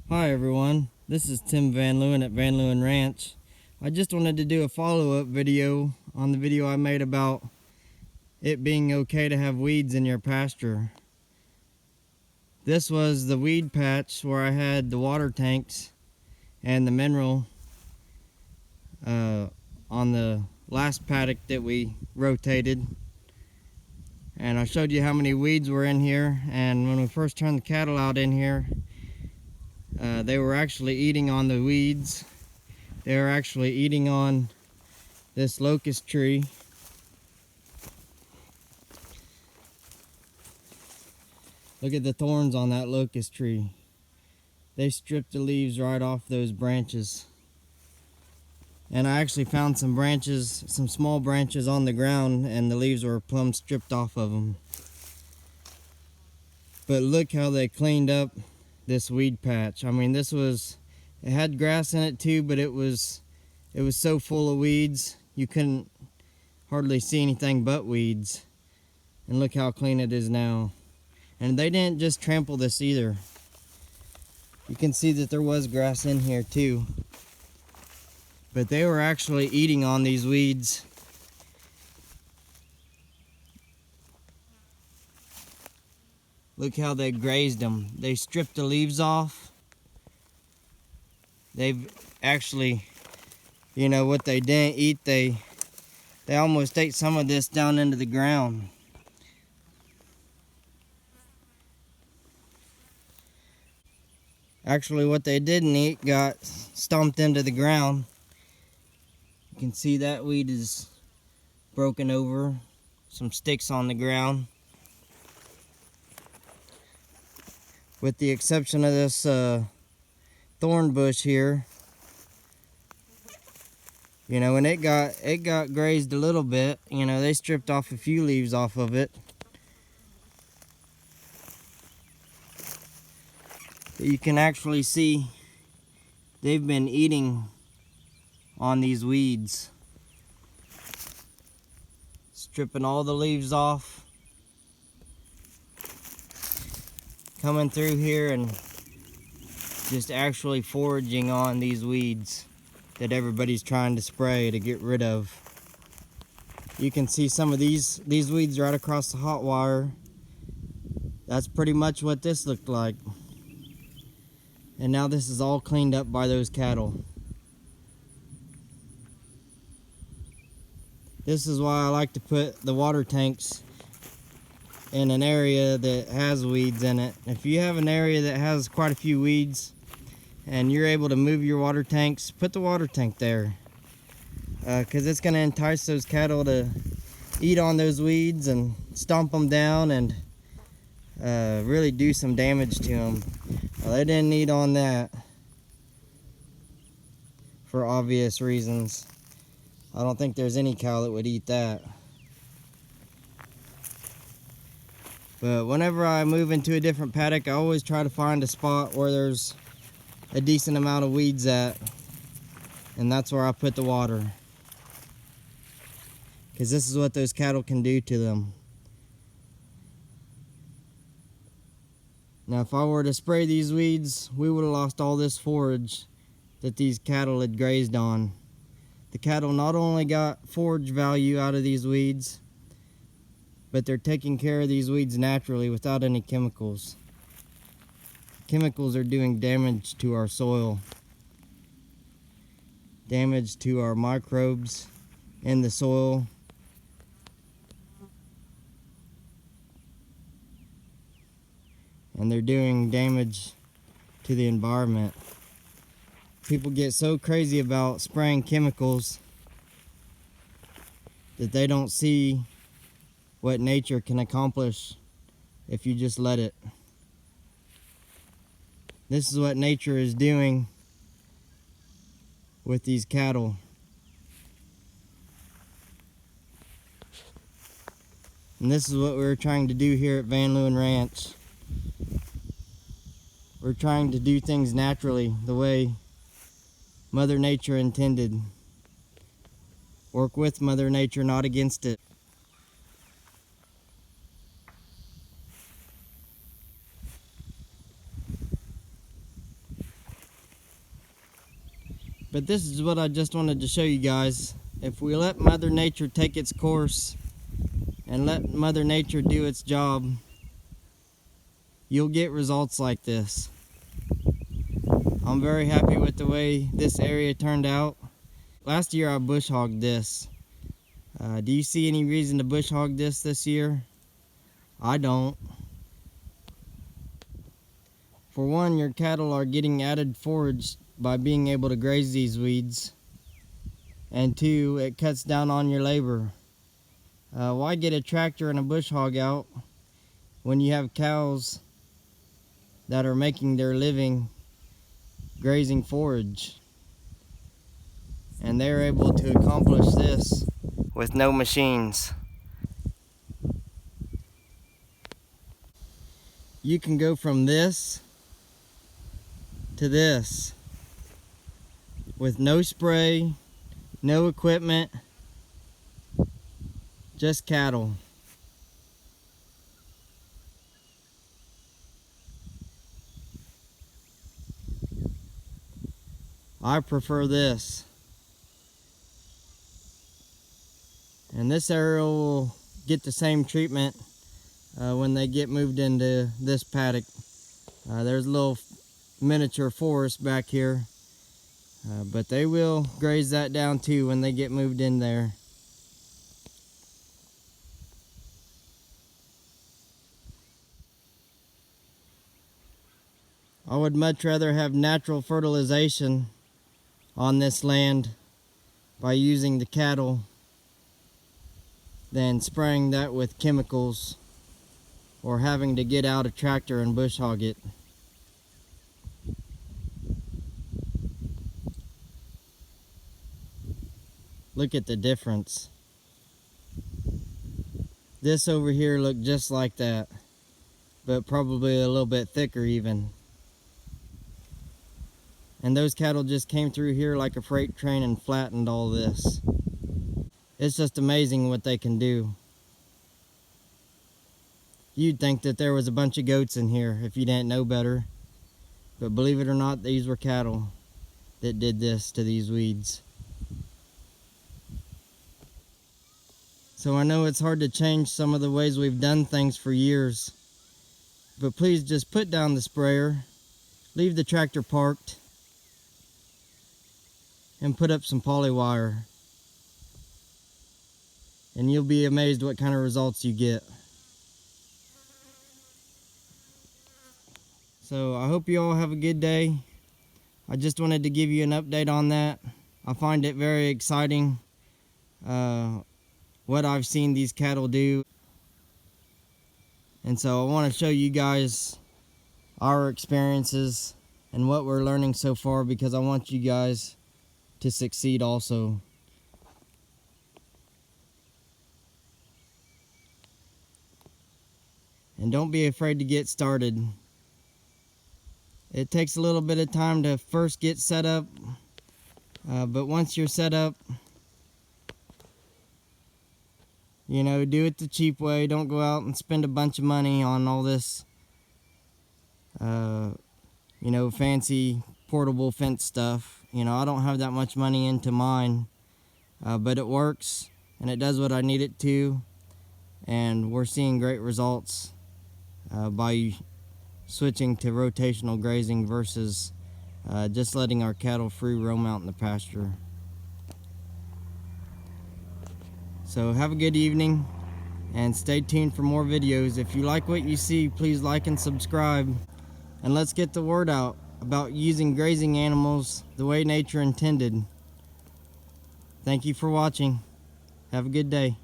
Hi everyone, this is Tim VanLeeuwen at VanLeeuwen Ranch. I just wanted to do a follow-up video on the video I made about it being okay to have weeds in your pasture. This was the weed patch where I had the water tanks and the mineral on the last paddock that we rotated. And I showed you how many weeds were in here, and when we first turned the cattle out in here, they were actually eating on the weeds. They were actually eating on this locust tree. Look at the thorns on that locust tree. They stripped the leaves right off those branches. And I actually found some branches, some small branches on the ground, and the leaves were plumb stripped off of them. But look how they cleaned up this weed patch. I mean, it had grass in it too, but it was so full of weeds you couldn't hardly see anything but weeds. And look how clean it is now. And they didn't just trample this either. You can see that there was grass in here too, but they were actually eating on these weeds. Look how they grazed them. They stripped the leaves off. They've actually, you know, what they didn't eat, they almost ate some of this down into the ground. Actually, what they didn't eat got stomped into the ground. You can see that weed is broken over, some sticks on the ground. With the exception of this thorn bush here, you know, and it got grazed a little bit. You know, they stripped off a few leaves off of it. But you can actually see they've been eating on these weeds, stripping all the leaves off, coming through here and just actually foraging on these weeds that everybody's trying to spray to get rid of. You can see some of these weeds right across the hot wire. That's pretty much what this looked like. And now this is all cleaned up by those cattle. This is why I like to put the water tanks in an area that has weeds in it. If you have an area that has quite a few weeds and you're able to move your water tanks, put the water tank there, because it's going to entice those cattle to eat on those weeds and stomp them down and really do some damage to them. Well, they didn't eat on that for obvious reasons. I don't think there's any cow that would eat that. But whenever I move into a different paddock, I always try to find a spot where there's a decent amount of weeds at, and that's where I put the water, because this is what those cattle can do to them. Now, if I were to spray these weeds, we would have lost all this forage that these cattle had grazed on. The cattle not only got forage value out of these weeds, but they're taking care of these weeds naturally without any chemicals. Chemicals are doing damage to our soil, damage to our microbes in the soil. And they're doing damage to the environment. People get so crazy about spraying chemicals that they don't see what nature can accomplish if you just let it. This is what nature is doing with these cattle. And this is what we're trying to do here at VanLeeuwen Ranch. We're trying to do things naturally, the way Mother Nature intended. Work with Mother Nature, not against it. But this is what I just wanted to show you guys. If we let Mother Nature take its course and let Mother Nature do its job, you'll get results like this. I'm very happy with the way this area turned out. Last year I bush hogged this. Do you see any reason to bush hog this year? I don't. For one, your cattle are getting added forage by being able to graze these weeds. And two, it cuts down on your labor. Why get a tractor and a bush hog out when you have cows that are making their living grazing forage? And they're able to accomplish this with no machines. You can go from this to this with no spray, no equipment, just cattle. I prefer this. And this area will get the same treatment when they get moved into this paddock. There's a little miniature forest back here, but they will graze that down too when they get moved in there. I would much rather have natural fertilization on this land by using the cattle than spraying that with chemicals or having to get out a tractor and bush hog it. Look at the difference. This over here looked just like that, but probably a little bit thicker even. And those cattle just came through here like a freight train and flattened all this. It's just amazing what they can do. You'd think that there was a bunch of goats in here if you didn't know better. But believe it or not, these were cattle that did this to these weeds. So I know it's hard to change some of the ways we've done things for years. But please just put down the sprayer, leave the tractor parked, and put up some poly wire. And you'll be amazed what kind of results you get. So I hope you all have a good day. I just wanted to give you an update on that. I find it very exciting what I've seen these cattle do. And so I want to show you guys our experiences and what we're learning so far, because I want you guys to succeed also. And don't be afraid to get started. It takes a little bit of time to first get set up, but once you're set up, you know, do it the cheap way. Don't go out and spend a bunch of money on all this, you know, fancy portable fence stuff. You know, I don't have that much money into mine, but it works and it does what I need it to, and we're seeing great results by switching to rotational grazing versus just letting our cattle free roam out in the pasture. So have a good evening and stay tuned for more videos. If you like what you see, please like and subscribe, and let's get the word out about using grazing animals the way nature intended. Thank you for watching. Have a good day.